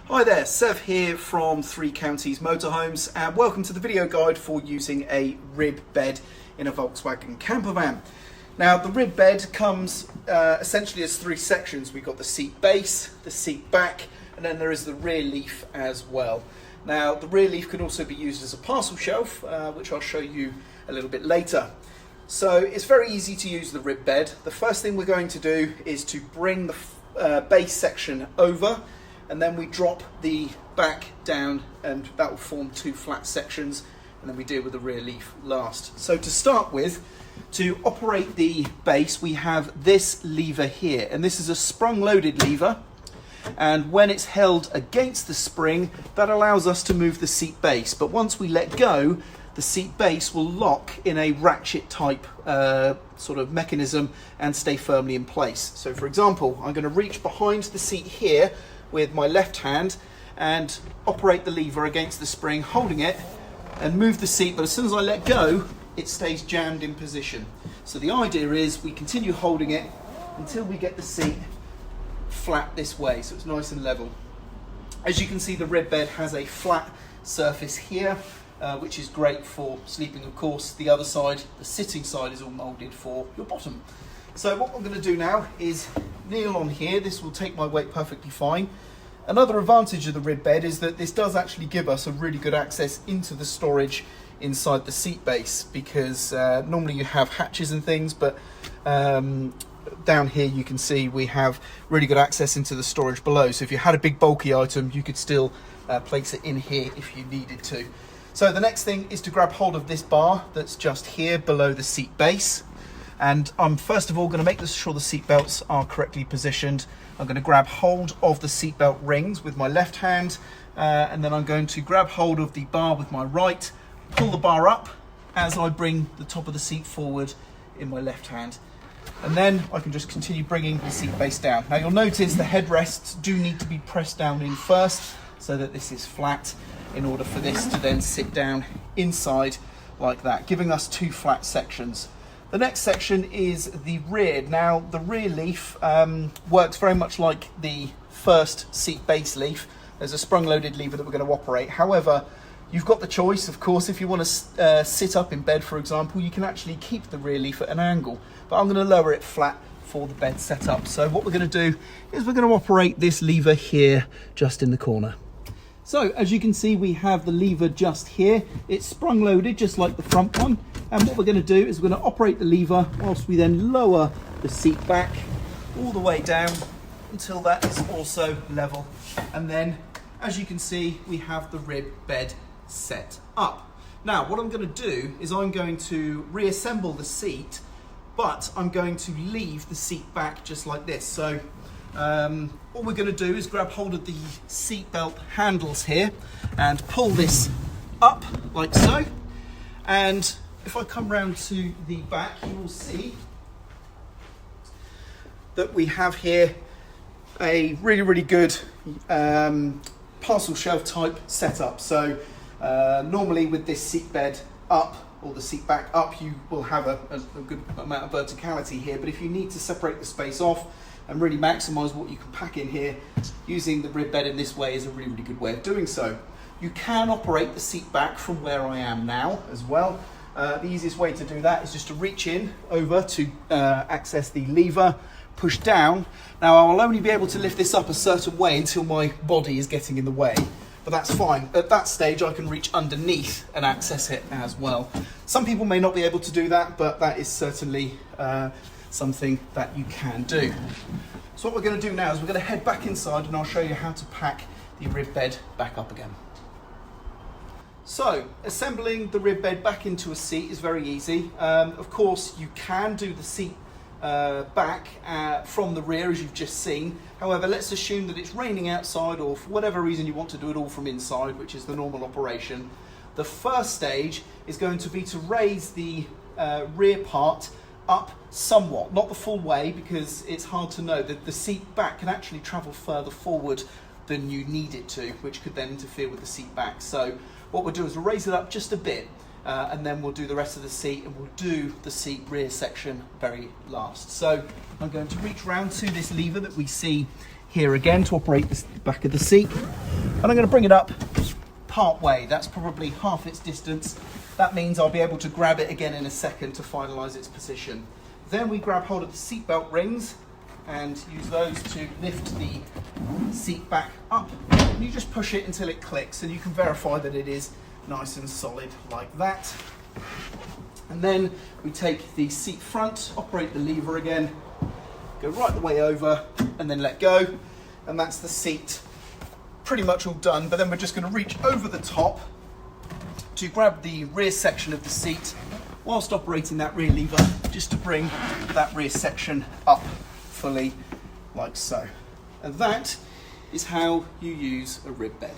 Hi there, Sev here from Three Counties Motorhomes, and welcome to the video guide for using a rib bed in a Volkswagen camper van. Now the rib bed comes essentially as three sections. We've got the seat base, the seat back, and then there is the rear leaf as well. Now the rear leaf can also be used as a parcel shelf, which I'll show you a little bit later. So it's very easy to use the rib bed. The first thing we're going to do is to bring the base section over, and then we drop the back down, and that will form two flat sections, and then we deal with the rear leaf last. So to start with, to operate the base, we have this lever here, and this is a sprung loaded lever, and when it's held against the spring, that allows us to move the seat base. But once we let go, the seat base will lock in a ratchet type sort of mechanism and stay firmly in place. So for example, I'm going to reach behind the seat here with my left hand and operate the lever against the spring, holding it, and move the seat, but as soon as I let go, it stays jammed in position. So the idea is we continue holding it until we get the seat flat this way, so it's nice and level. As you can see, the rib bed has a flat surface here, which is great for sleeping. Of course, the other side, the sitting side, is all molded for your bottom. So what I'm going to do now is kneel on here. This will take my weight perfectly fine. Another advantage of the rib bed is that this does actually give us a really good access into the storage inside the seat base, because normally you have hatches and things, but down here you can see we have really good access into the storage below. So if you had a big bulky item, you could still place it in here if you needed to. So the next thing is to grab hold of this bar that's just here below the seat base. And I'm first of all going to make sure the seat belts are correctly positioned. I'm going to grab hold of the seat belt rings with my left hand, and then I'm going to grab hold of the bar with my right, pull the bar up as I bring the top of the seat forward in my left hand. And then I can just continue bringing the seat base down. Now you'll notice the headrests do need to be pressed down in first so that this is flat, in order for this to then sit down inside like that, giving us two flat sections. The next section is the rear. Now the rear leaf works very much like the first seat base leaf. There's a sprung loaded lever that we're going to operate. However, you've got the choice, of course. If you want to sit up in bed, for example, you can actually keep the rear leaf at an angle, but I'm going to lower it flat for the bed setup. So what we're going to do is we're going to operate this lever here just in the corner. So as you can see, we have the lever just here. It's sprung loaded just like the front one. And what we're going to do is we're going to operate the lever whilst we then lower the seat back all the way down until that is also level. And then, as you can see, we have the rib bed set up. Now what I'm going to do is I'm going to reassemble the seat, but I'm going to leave the seat back just like this. So all we're going to do is grab hold of the seat belt handles here and pull this up like so. And if I come round to the back, you will see that we have here a really good parcel shelf type setup. So normally with this seat bed up, or the seat back up, you will have a good amount of verticality here. But if you need to separate the space off and really maximize what you can pack in here, using the rib bed in this way is a really good way of doing so. You can operate the seat back from where I am now as well. The easiest way to do that is just to reach in over to access the lever, push down. Now I will only be able to lift this up a certain way until my body is getting in the way, but that's fine. At that stage I can reach underneath and access it as well. Some people may not be able to do that, but that is certainly something that you can do. So what we're going to do now is we're going to head back inside, and I'll show you how to pack the rib bed back up again. So assembling the rib bed back into a seat is very easy. Of course you can do the seat back from the rear, as you've just seen. However, let's assume that it's raining outside, or for whatever reason you want to do it all from inside, which is the normal operation. The first stage is going to be to raise the rear part up somewhat, not the full way, because it's hard to know that the seat back can actually travel further forward than you need it to, which could then interfere with the seat back. So what we'll do is we'll raise it up just a bit, and then we'll do the rest of the seat, and we'll do the seat rear section very last. So I'm going to reach round to this lever that we see here again to operate the back of the seat. And I'm going to bring it up part way. That's probably half its distance. That means I'll be able to grab it again in a second to finalise its position. Then we grab hold of the seatbelt rings and use those to lift the seat back up. And you just push it until it clicks, and you can verify that it is nice and solid like that. And then we take the seat front, operate the lever again, go right the way over, and then let go. And that's the seat pretty much all done. But then we're just going to reach over the top to grab the rear section of the seat whilst operating that rear lever, just to bring that rear section up fully, like so. And that is how you use a rib bed.